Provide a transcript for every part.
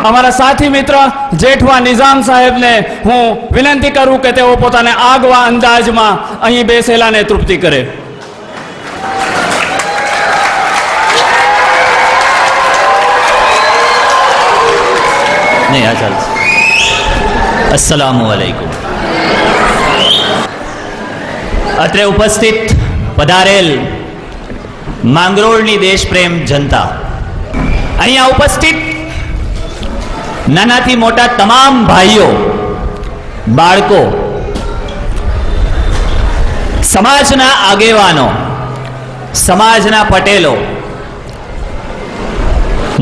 અમારા સાથી મિત્ર જેઠવા નિઝામ સાહેબને હું વિનંતી કરું કે તેઓ પોતાને આગવા અંદાજમાં અહીં બેસેલાને તૃપ્તિ કરે. નહીં, આ ચાલશે. અસ્સલામુ અલૈકુમ. અત્રે ઉપસ્થિત પધારેલ માંગરોળની દેશપ્રેમ જનતા, અહીંયા ઉપસ્થિત નાનાથી મોટા તમામ ભાઈઓ, બાળકો, સમાજના આગેવાનો, સમાજના પટેલો,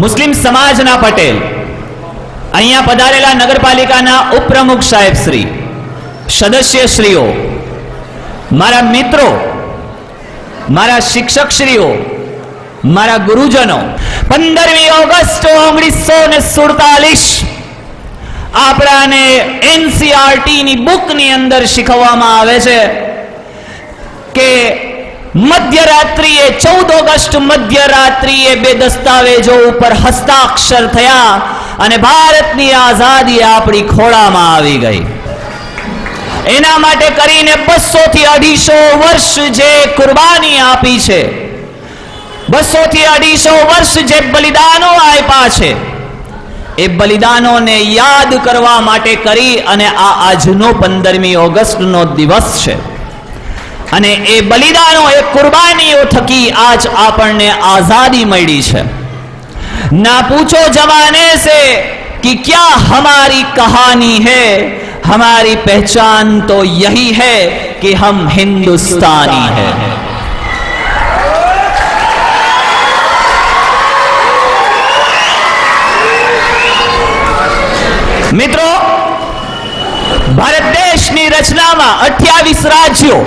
મુસ્લિમ સમાજના પટેલ, અહીંયા પધારેલા નગરપાલિકાના ઉપપ્રમુખ સાહેબશ્રી, સદસ્યશ્રીઓ, મારા મિત્રો, મારા શિક્ષકશ્રીઓ, મારા ગુરુજનો, 15મી ઓગસ્ટ 1947 આપણાને એનસીઆરટી ની બુકની અંદર શીખવવામાં આવે છે કે મધ્યરાત્રિએ 14 ઓગસ્ટ મધ્યરાત્રિએ બે દસ્તાવેજો ઉપર હસ્તાક્ષર થયા અને ભારતની આઝાદી આપણી ખોળામાં આવી ગઈ. એના માટે કરીને 200 થી 250 વર્ષ જે કુરબાની આપી છે, 200 થી 250 વર્ષ જે બલિદાનો આપ્યા છે, એ બલિદાનોને યાદ કરવા માટે કરી અને આ આજનો 15મી ઓગસ્ટનો દિવસ છે. અને એ બલિદાનો, એ કુરબાનીઓ થકી આજ આપણને આઝાદી મળી છે. ના પૂછો જમાને से कि क्या हमारी कहानी है, हमारी पहचान तो यही है कि हम हिंदुस्तानी हैं. મિત્રો, ભારત દેશની રચનામાં 28 રાજ્યો,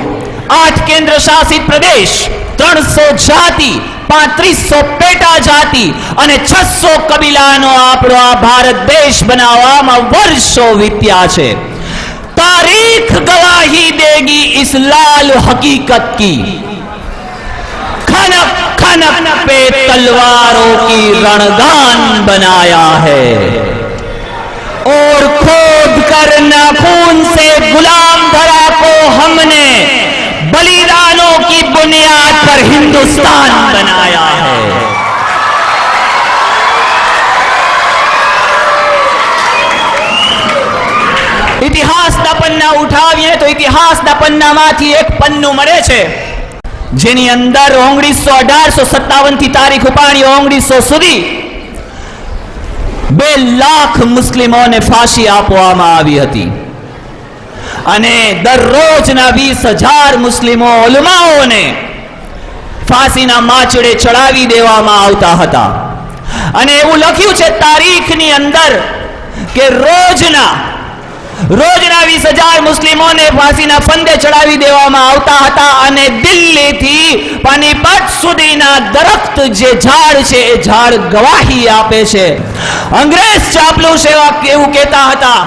8 કેન્દ્ર શાસિત પ્રદેશ, 300 જાતિ, 3500 પેટા જાતિ અને 600 કબીલાનો આપણો આ ભારત દેશ બનાવવામાં વર્ષો વીત્યા છે. તારીખ ગવાહી દેગી इस लाल हकीकत की, खनक खनक पे तलवारों की रणगान बनाया है और खोद कर नाखून से गुलाम धरा को हमने बलिदानों की बुनियाद पर हिंदुस्तान बनाया है. ઇતિહાસના પન્ના ઉઠાવીએ તો ઇતિહાસના પન્નામાંથી એક પન્નું મળે છે જેની અંદર 1857 થી તારીખ ઉપાડી 1900 સુધી 2 લાખ મુસ્લિમોને ફાંસી આપવામાં આવી હતી અને દરરોજના 20,000 મુસ્લિમો ઉલમાઓને ફાંસીના માચડે ચડાવી દેવામાં આવતા હતા. અને એવું લખ્યું છે તારીખની અંદર કે રોજના 20,000 મુસ્લિમોને ફાંસીના ફંદે ચડાવી દેવામાં આવતા હતા અને દિલ્હીથી પાનીપત સુધીના દરખ્ત જે ઝાડ છે એ ઝાડ ગવાહી આપે છે. અંગ્રેજ ચાપલુસ એવું કહેતા હતા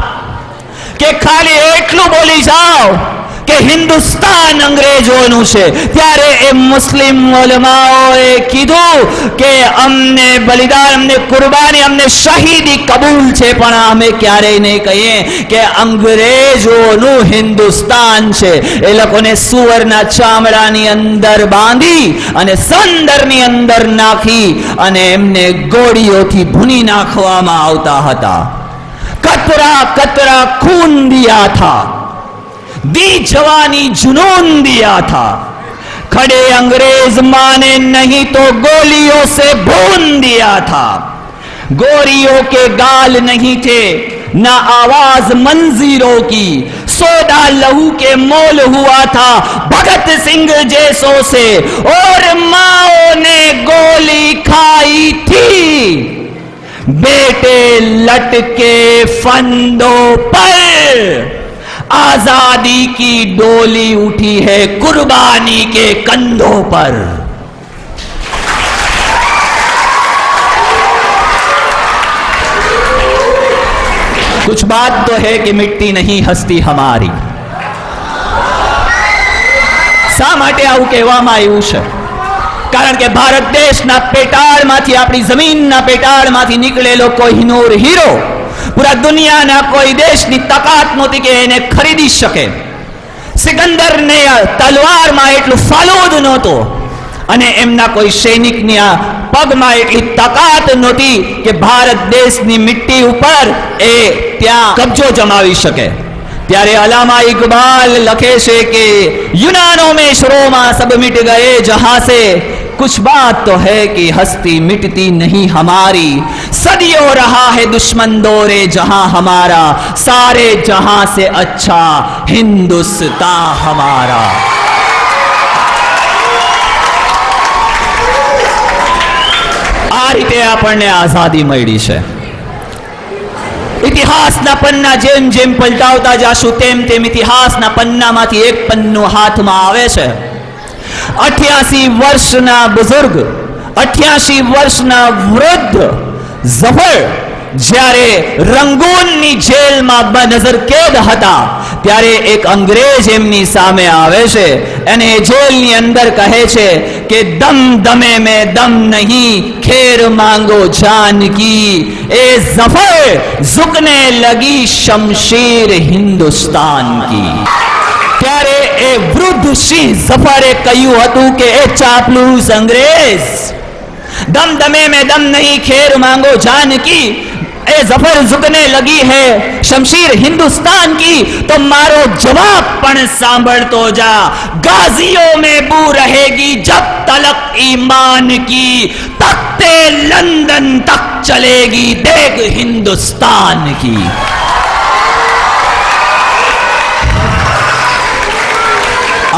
કે ખાલી એટલું બોલી જાઓ કે હિન્દુસ્તાન અંગ્રેજોનું છે. ત્યારે એ મુસ્લિમ ઉલમાઓએ કીધું કે અમને બલિદાન, અમને કુરબાની, અમને શહીદી કબૂલ છે, પણ અમે ક્યારેય નહીં કહીએ કે અંગ્રેજોનું હિન્દુસ્તાન છે. એ લોકોને સુવરના ચામડાની અંદર બાંધી અને સંદરની અંદર નાખી અને એમને ગોળીઓથી ભૂની નાખવામાં આવતા હતા. કતરા કતરા ખૂન દિયા થા, दी जवानी जुनून दिया था, खड़े अंग्रेज माने नहीं तो गोलियों से भून दिया था. गोरियों के गाल नहीं थे ना आवाज मंजीरों की, सोदा लहू के मोल हुआ था भगत सिंह जैसों से और माओ ने गोली खाई थी. बेटे लटके फंदों पर, आजादी की डोली उठी है कुर्बानी के कंधों पर. कुछ बात तो है कि मिटती नहीं हस्ती हमारी. શા માટે આવું કહેવામાં આવ્યું છે? કારણ કે ભારત દેશના પેટાળમાંથી, આપણી જમીનના પેટાળમાંથી નીકળેલો કોહિનૂર હીરો પૂરા દુનિયાના કોઈ દેશની તાકાત નહોતી કે એને ખરીદી શકે. સિકંદરને તલવારમાં એટલું ફાલુદ નહોતો અને એમના કોઈ સૈનિકની આ પગમાં એટલી તાકાત નહોતી કે ભારત દેશની મિટ્ટી ઉપર એ ત્યાં કબજો જમાવી શકે. ત્યારે અલામા ઇકબાલ લખે છે કે યુનાનો में शुरों सब मिट गए जहां से कुछ बात तो है कि हस्ती मिटती नहीं हमारी सदियों रहा है दुश्मन दौरे जहां हमारा सारे जहां से अच्छा हिंदुस्तान हमारा. આ રીતે આપણને આઝાદી મળી છે. ઇતિહાસના પન્ના જેમ જેમ પલટાવતા જાશું તેમ તેમ ઇતિહાસના પન્નામાંથી એક પન્નું હાથમાં આવે છે. 88 વર્ષના બુઝુર્ગ, 88 વર્ષના વૃદ્ધ ઝફર જ્યારે રંગૂનની જેલમાં બનજર કેદ હતા ત્યારે એક અંગ્રેજ એમની સામે આવે છે અને જેલની અંદર કહે છે કે દમ દમે મેં દમ નહીં ખેર માંગો જાન કી એ ઝફર ઝુકને લગી શમશીર હિન્દુસ્તાન કી. ત્યારે એ વૃદ્ધ સિંહ ઝફરે કહ્યું હતું કે એ ચાપલૂસ અંગ્રેજ, दम दमे में दम नहीं खेर मांगो जान की ए जफर झुकने लगी है शमशीर हिंदुस्तान की. तो मारो जवाब पण सांभळतो जा, गाजियों में बू रहेगी जब तलक ईमान की, तख्ते लंदन तक चलेगी देख हिंदुस्तान की.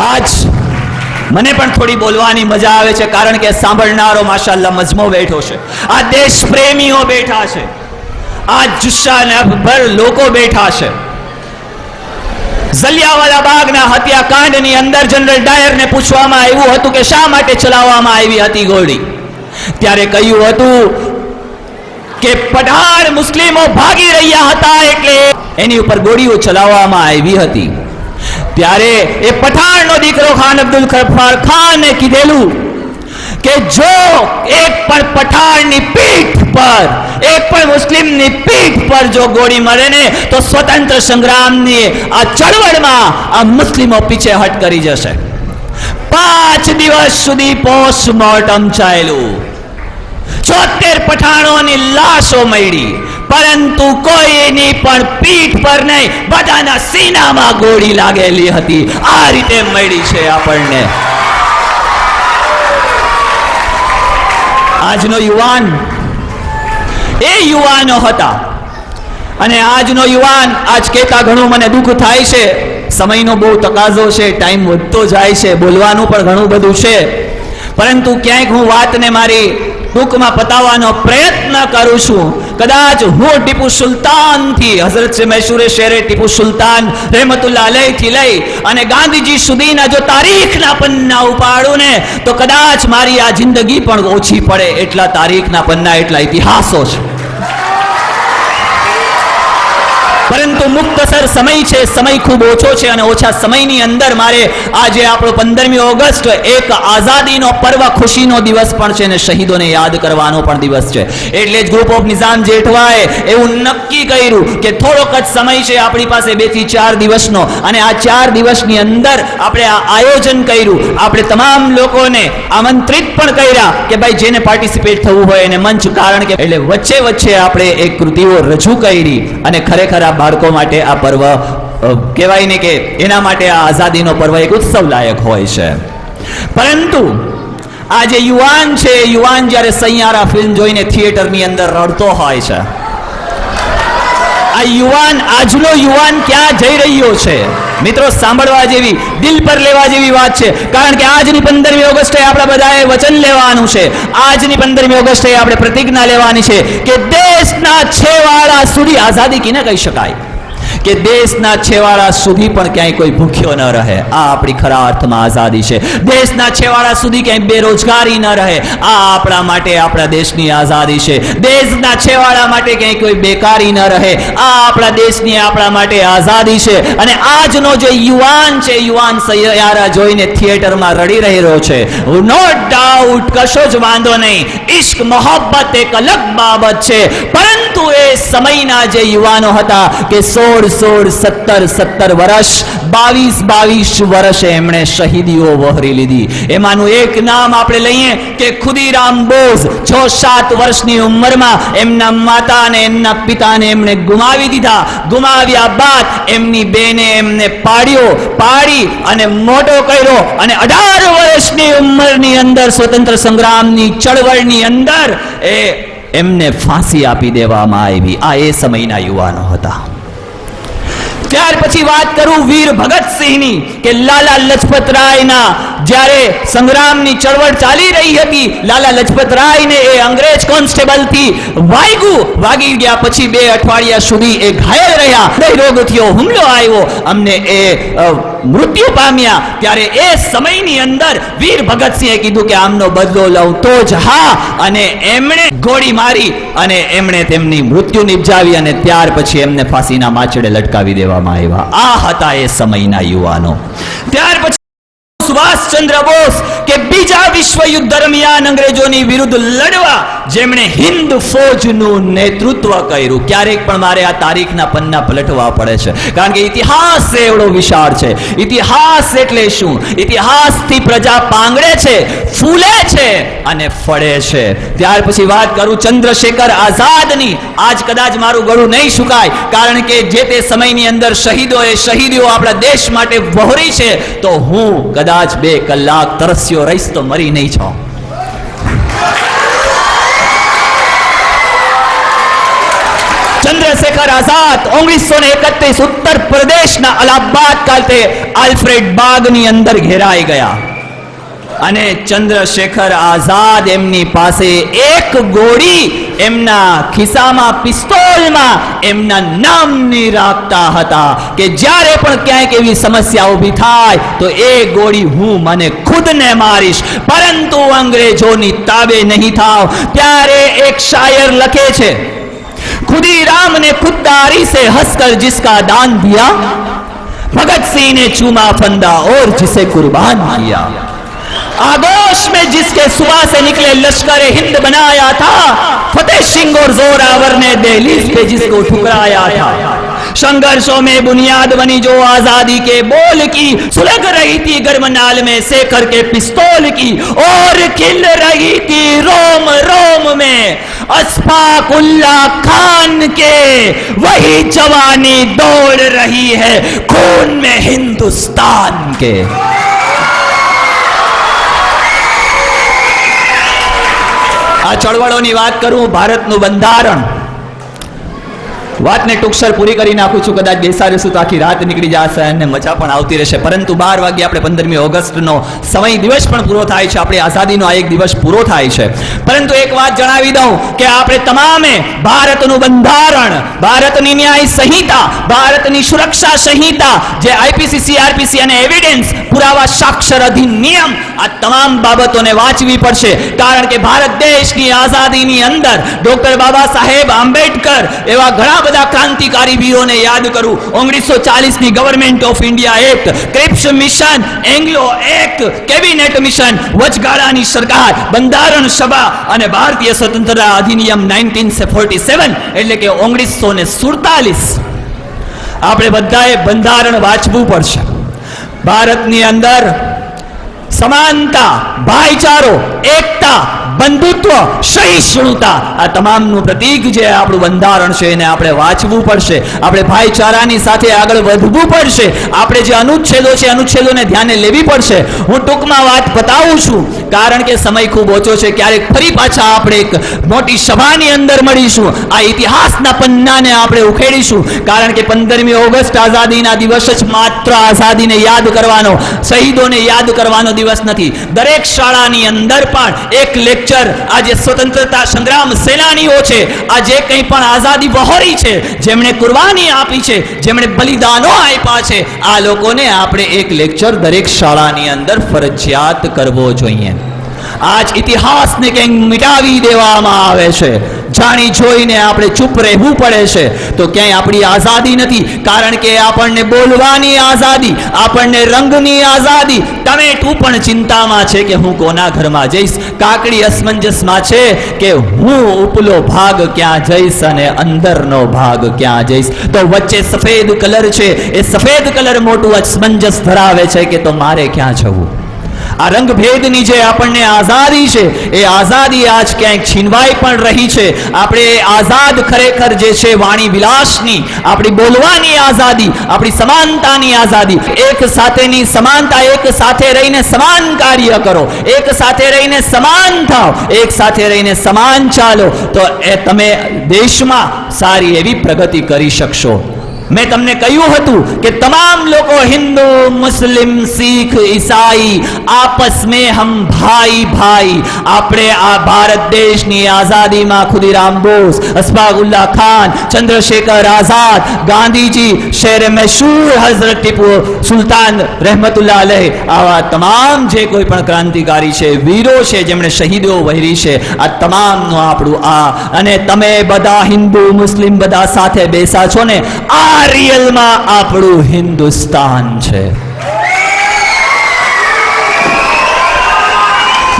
आज મને પણ થોડી બોલવાની મજા આવે છે કારણ કે સાંભળનારો માશાઅલ્લાહ મજમો બેઠો છે, આ દેશ પ્રેમીઓ બેઠા છે, આ જુસ્સાભર લોકો બેઠા છે. જલિયાવાલા બાગના હત્યાકાંડની અંદર જનરલ ડાયરને પૂછવામાં આવ્યું હતું કે શા માટે ચલાવવામાં આવી હતી ગોળી. ત્યારે કહ્યું હતું કે પઠાણ મુસ્લિમો ભાગી રહ્યા હતા એટલે એની ઉપર ગોળીઓ ચલાવવામાં આવી હતી. ત્યારે એ પઠાણનો દીકરો ખાન અબ્દુલ ગફ્ફાર ખાને કીધેલું કે જો એક પણ પઠાણની પીઠ પર, એક પણ મુસ્લિમની પીઠ પર જો ગોળી મળે ને તો સ્વતંત્ર સંગ્રામની આ ચળવળમાં આ મુસ્લિમો પીછેહટ કરી જશે. 5 દિવસ સુધી પોસ્ટમોર્ટમ ચાલ્યું, 74 પઠાણોની લાશો મળી, પરંતુ કોઈની પણ પીઠ પર નહીં, બધાના સીનામાં ગોળી લાગેલી હતી. આ રીતે મળી છે આપણને. આજનો યુવાન એ યુવાનો હતા અને આજનો યુવાન આજ કહેતા ઘણું મને દુઃખ થાય છે. સમયનો બહુ તકાજો છે, ટાઈમ વધતો જાય છે, બોલવાનું પણ ઘણું બધું છે, પરંતુ ક્યાંક હું વાતને મારી ટૂંકમાં પતાવવાનો પ્રયત્ન કરું છું. કદાચ હું ટીપુ સુલતાનથી, હઝરત મૈસૂરે શેરે ટીપુ સુલતાન રહેમતુલ્લાહ અલૈહથી લઈ અને ગાંધીજી સુધીના જો તારીખના પન્ના ઉપાડું ને તો કદાચ મારી આ જિંદગી પણ ઓછી પડે એટલા તારીખના પન્ના, એટલા ઇતિહાસો છે. પરંતુ મુક્તસર સમય છે, સમય ખૂબ ઓછો છે અને ઓછા સમયની અંદર મારે આજે આપણો 15મી ઓગસ્ટ એક આઝાદીનો પર્વ, ખુશીનો દિવસ પણ છે અને શહીદોને યાદ કરવાનો પણ દિવસ છે. એટલે જ ગ્રુપ ઓફ નિઝામ જેઠવાએ એવું નક્કી કર્યું કે થોડોક જ સમય છે આપણી પાસે, 2 થી 4 દિવસનો, અને આ 4 દિવસની અંદર આપણે આ આયોજન કર્યું. આપણે તમામ લોકોને આમંત્રિત પણ કર્યા કે ભાઈ જેને પાર્ટિસિપેટ થવું હોય એને મંચ, કારણ કે એટલે વચ્ચે વચ્ચે આપણે એક કૃતિઓ રજૂ કરી અને ખરેખર આ બાળકો માટે આ પર્વ કહેવાય ને કે એના માટે આ આઝાદીનો પર્વ એક ઉત્સવ લાયક હોય છે. પરંતુ આ જે યુવાન છે, યુવાન જ્યારે સૈયારા ફિલ્મ જોઈને થિયેટરની અંદર રડતો હોય છે, આ યુવાન, આજનો યુવાન ક્યાં જઈ રહ્યો છે મિત્રો? સાંભળવા જેવી, દિલ પર લેવા જેવી વાત છે. કારણ કે આજની 15મી ઓગસ્ટે આપણે બધાએ વચન લેવાનું છે. આજની 15મી ઓગસ્ટે આપણે પ્રતિજ્ઞા લેવાની છે કે દેશના છેવાડા સુધી, આઝાદી કિને કહી શકાય કે દેશના છેવાડા સુધી પણ ક્યાંય કોઈ ભૂખ્યો ન રહે. આ આપણી ખરા અર્થમાં આઝાદી છે. દેશના છેવાડા સુધી ક્યાંય બેરોજગારી ન રહે. આ આપણા માટે આપણા દેશની આઝાદી છે. દેશના છેવાડા માટે ક્યાંય કોઈ બેકારી ન રહે. આ આપણા દેશની આપણા માટે આઝાદી છે. અને આજનો જે યુવાન છે, યુવાન સૈયારા જોઈને થિયેટરમાં રડી રહેલો છે. નો ડાઉટ, કશો જ વાંધો નહીં. ઇશ્ક મોહબ્બત એક અલગ બાબત છે. પરંતુ એ સમયના જે યુવાનો હતા કે 16-17 વર્ષ, 22 વર્ષે એમણે શહીદીઓ વહોરી લીધી. એમાંનું એક નામ આપણે લઈએ કે ખુદીરામ બોઝ. 6-7 વર્ષની ઉંમરમાં એમના માતા અને એમના પિતાને એમણે ગુમાવી દીધા. ગુમાવ્યા બાદ એમની બેને એમને પાડી અને મોટો કર્યો અને 18 વર્ષની ઉંમરની અંદર સ્વતંત્ર સંગ્રામની ચળવળની અંદર એમને ફાંસી આપી દેવામાં આવી. આ એ સમયના યુવાનો હતા. ત્યાર પછી વાત કરું વીર ભગતસિંહની, કે લાલા લજપત રાયના જ્યારે સંગ્રામની ચળવળ ચાલી રહી હતી, લાલા લજપત રાયને એ અંગ્રેજ કોન્સ્ટેબલથી વાગી ગયા. પછી 2 અઠવાડિયા સુધી એ ઘાયલ રહ્યા. હૃદય રોગ થયો, હુમલો આવ્યો, અમને એ મૃત્યુ પામ્યા. ત્યારે એ સમયની અંદર વીર ભગતસિંહે કીધું કે આમનો બદલો લઉં તો જ હા, અને એમણે ગોળી મારી અને એમણે તેમની મૃત્યુ નિપજાવી અને ત્યાર પછી એમને ફાંસીના માચડે લટકાવી દેવામાં આવ્યા. આ હતા એ સમયના યુવાનો. ત્યાર પછી સુભાષચંદ્ર બોઝ, કે બીજા વિશ્વયુદ્ધ દરમિયાન અંગ્રેજોની વિરુદ્ધ લડવા જેમણે હિન્દ ફૌજનું નેતૃત્વ કર્યું. ક્યારેક પણ મારે આ તારીખના પન્ના પલટવા પડે છે, કારણ કે ઇતિહાસ એવડો વિશાળ છે. ઇતિહાસ એટલે શું? ઇતિહાસથી પ્રજા પાંગળે છે, ફૂલે છે અને ફળે છે. ત્યાર પછી વાત કરું ચંદ્રશેખર આઝાદની. આજ કદાચ મારું ગળું નહીં સુકાય, કારણ કે જે તે સમયની અંદર શહીદીઓ આપણા દેશ માટે વહોરી છે. તો હું કદાચ 2 કલાક તરસ્યો રહીશ તો મરી નહીં જાઉં. ચંદ્રશેખર આઝાદ 1931 ઉત્તર પ્રદેશના અલ્હાબાદ ખાતે આલ્ફ્રેડ બાગની અંદર ઘેરાઈ ગયા. અને ચંદ્રશેખર આઝાદ એમની પાસે એક ગોળી એમના ખિસ્સામાં, પિસ્તોલમાં એમના નામની રાખતા હતા કે જ્યારે પણ ક્યાંક એવી સમસ્યા ઊભી થાય તો એ ગોળી હું મને ખુદને મારીશ, પરંતુ અંગ્રેજોની તાબે નહીં થાવ. ત્યારે એક શાયર લખે છે, खुदीराम ने खुददारी से हंसकर जिसका दान दिया, भगत सिंह ने चूमा फंदा और जिसे कुर्बान किया. आगोश में जिसके सुबह से निकले लश्कर हिंद बनाया था, फतेह सिंह और जोरावर ने दहलीज पे जिसको ठुकराया था. संघर्षों में बुनियाद बनी जो आजादी के बोल की, सुलग रही थी गर्म नाल में शेखर के पिस्तौल की, और खिल रही थी रोम रोम में अशफाक उल्लाह खान के, वही जवानी दौड़ रही है खून में हिंदुस्तान के. આ ચળવળોની વાત કરું, ભારતનું બંધારણ, વાતને ટૂંકસર પૂરી કરી નાખું છું. કદાચ બેસાડીશું તો આખી રાત નીકળી જશે અને મજા પણ આવતી રહેશે, પરંતુ 12 વાગ્યે આપણે 15મી ઓગસ્ટનો સમય દિવસ પણ પૂરો થાય છે. આપણી આઝાદીનો આ એક દિવસ પૂરો થાય છે. પરંતુ એક વાત જણાવી દઉં કે આપણે તમામે ભારતનું બંધારણ, ભારતની ન્યાય સંહિતા, ભારતની સુરક્ષા સંહિતા, જે આઈપીસી, સીઆરપીસી અને એવિડન્સ પુરાવા સાક્ષર અધિનિયમ, આ તમામ બાબતોને વાંચવી પડશે. કારણ કે ભારત દેશની આઝાદીની અંદર ડોક્ટર બાબા સાહેબ આંબેડકર એવા ઘણા બધા ક્રાંતિકારી વીરોને યાદ કરું. 1940ની government of India act, Cripps mission, Anglo act, cabinet mission, વચગાળાની સરકાર, બંધારણ સભા અને ભારતીય સ્વતંત્રતા અધિનિયમ 1947 એટલે કે 1947. આપણે બધાએ બંધારણ વાંચવું પડશે. ભારતની અંદર સમાનતા, ભાઈચારો, એકતા, બંધુત્વ, સહિષ્ણુતા, આ તમામનું પ્રતીક જે આપણું બંધારણ છે એને આપણે વાંચવું પડશે. આપણે ભાઈચારાની સાથે આગળ વધવું પડશે. આપણે જે અનુચ્છેદો છે અનુચ્છેદોને ધ્યાને લેવી પડશે. હું ટૂંકમાં વાત બતાવું છું, કારણ કે સમય ખૂબ ઓછો છે. ક્યારેક ફરી પાછા આપણે એક મોટી સભાની અંદર મળીશું, આ ઇતિહાસના પન્નાને આપણે ઉખેડીશું. કારણ કે 15મી ઓગસ્ટ આઝાદીના દિવસ જ માત્ર આઝાદીને યાદ કરવાનો, શહીદોને યાદ કરવાનો દિવસ નથી. દરેક શાળાની અંદર પણ એક લેક્ચર લેક્ચર આ જે સ્વતંત્રતા સંગ્રામ સેનાનીઓ છે, આ જે કંઈ પણ આઝાદી વહોરી છે, જેમણે કુરબાની આપી છે, જેમણે બલિદાનો આપ્યા છે, આ લોકોને આપણે એક લેક્ચર દરેક શાળાની અંદર ફરજિયાત કરવો જોઈએ. આજ ઇતિહાસને કંઈક મિટાવી દેવામાં આવે છે, જાણી જોઈને આપણે ચૂપ રહેવું પડે છે, તો ક્યાંય આપણી આઝાદી નથી. કારણ કે આપણને બોલવાની આઝાદી, આપણને રંગની આઝાદી, ટમેટું પણ ચિંતામાં છે કે હું કોના ઘરમાં જઈશ, કાકડી અસમંજસમાં છે કે હું ઉપલો ભાગ ક્યાં જઈશ અને અંદરનો ભાગ ક્યાં જઈશ. તો વચ્ચે સફેદ કલર છે, એ સફેદ કલર મોટું અસમંજસ ધરાવે છે કે તો મારે ક્યાં જવું. આ રંગભેદની જે આપણને આઝાદી છે, એ આઝાદી આજ ક્યાંક છીનવાઈ પણ રહી છે. આપણે આઝાદ ખરેખર જે છે વાણી વિલાસની, આપણી બોલવાની આઝાદી, આપણી સમાનતાની આઝાદી, એક સાથેની સમાનતા, એક સાથે રહીને સમાન કાર્ય કરો, એક સાથે રહીને સમાન થાઓ, એક સાથે રહીને સમાન ચાલો, તો એ તમે દેશમાં સારી એવી પ્રગતિ કરી શકશો. મેં તમને કહ્યું હતું કે તમામ લોકો હિન્દુ, મુસ્લિમ, શીખ, ઈસાઈ આપસ में हम भाई भाई. આપણે આ ભારત દેશની આઝાદીમાં ખુદીરામ બોઝ, અશફાકુલ્લાહ ખાન, ચંદ્રશેખર આઝાદ, ગાંધીજી, શેર મશહૂર હઝરત ટીપુ સુલતાન રહેમતુલ્લાહ અલૈહ, આવા તમામ જે કોઈ પણ ક્રાંતિકારી છે, વીરો છે, જેમણે શહીદો વહેરી છે, આ તમામનું આપણું આ, અને તમે બધા હિન્દુ મુસ્લિમ બધા સાથે બેસા છો ને, આ રિયલમાં આપણું હિન્દુસ્તાન છે.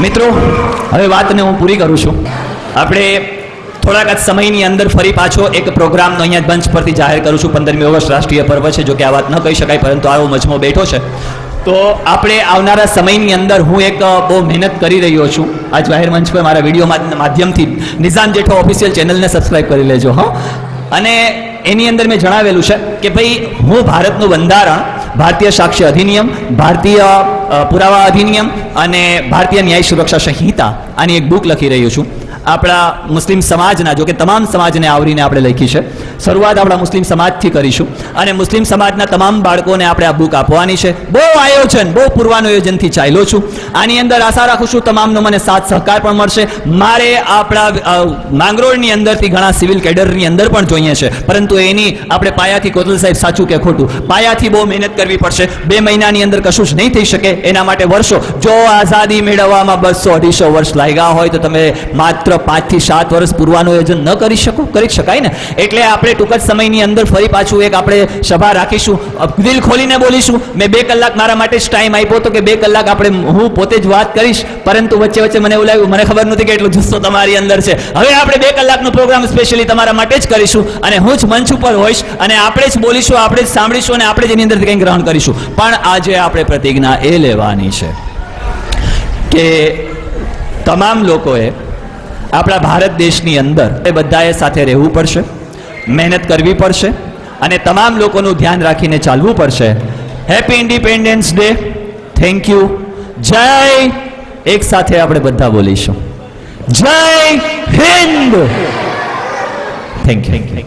મિત્રો, હવે વાતને હું પૂરી કરું છું. આપણે થોડાક જ સમયની અંદર ફરી પાછો એક પ્રોગ્રામનો અહીંયા મંચ પરથી જાહેર કરું છું. 15મી ઓગસ્ટ રાષ્ટ્રીય પર્વ છે, જો કે આ વાત ન કહી શકાય, પરંતુ આવો મજમો બેઠો છે. તો આપણે આવનારા સમયની અંદર હું એક બહુ મહેનત કરી રહ્યો છું. આ જાહેર મંચ પર મારા વિડીયો માધ્યમથી નિઝામ જેઠો ઓફિશિયલ ચેનલને સબસ્ક્રાઇબ કરી લેજો. હા, અને એની અંદર મેં જણાવેલું છે કે ભાઈ હું ભારતનું બંધારણ, ભારતીય સાક્ષ્ય અધિનિયમ, ભારતીય પુરાવા અધિનિયમ અને ભારતીય ન્યાય સુરક્ષા સંહિતા, આની એક બુક લખી રહ્યો છું. આપણા મુસ્લિમ સમાજના, જો કે તમામ સમાજને આવરીને આપણે લખી છે. શરૂઆત આપણા મુસ્લિમ સમાજથી કરીશું અને મુસ્લિમ સમાજના તમામ બાળકોને આપણે આ બુક આપવાની છે. બહુ આયોજન, બહુ પૂર્વાનુયોજનથી ચાલ્યો છું. આની અંદર આશા રાખું છું તમામનો મને સાથ સહકાર પણ મળશે. મારે આપણા માંગરોળની અંદરથી ઘણા સિવિલ કેડરની અંદર પણ જોઈએ છે, પરંતુ એની આપણે પાયાથી, કોતલ સાહેબ સાચું કે ખોટું, પાયાથી બહુ મહેનત કરવી પડશે. 2 મહિનાની અંદર કશું જ નહીં થઈ શકે, એના માટે વર્ષો. જો આઝાદી મેળવવામાં 200-250 વર્ષ લાગ્યા હોય તો તમે માત્ર 5 થી 7 વર્ષ પૂર્વાનુયોજન ન કરી શકો? કરી શકાય ને. એટલે આપણે ટૂંક જ સમયની અંદર ફરી પાછું એક આપણે સભા રાખીશું, દિલ ખોલીને બોલીશું. મેં 2 કલાક મારા માટે જ ટાઈમ આપ્યો હતો કે 2 કલાક આપણે, હું પોતે જ વાત કરીશ, પરંતુ વચ્ચે વચ્ચે મને એવું લાગ્યું, મને ખબર નહોતી કે એટલો જુસ્સો તમારી અંદર છે. હવે આપણે 2 કલાકનો પ્રોગ્રામ સ્પેશિયલી તમારા માટે જ કરીશું અને હું જ મંચ ઉપર હોઈશ અને આપણે જ બોલીશું, આપણે જ સાંભળીશું અને આપણે જ એની અંદરથી કંઈક ગ્રહણ કરીશું. પણ આજે આપણે પ્રતિજ્ઞા એ લેવાની છે કે તમામ લોકોએ આપણા ભારત દેશની અંદર એ બધાએ સાથે રહેવું પડશે, મહેનત કરવી પડશે અને તમામ લોકોનું ધ્યાન રાખીને ચાલવું પડશે. Happy independence day. Thank you. જય. એક સાથે આપણે બધા બોલીશું, જય હિન્દ. Thank you.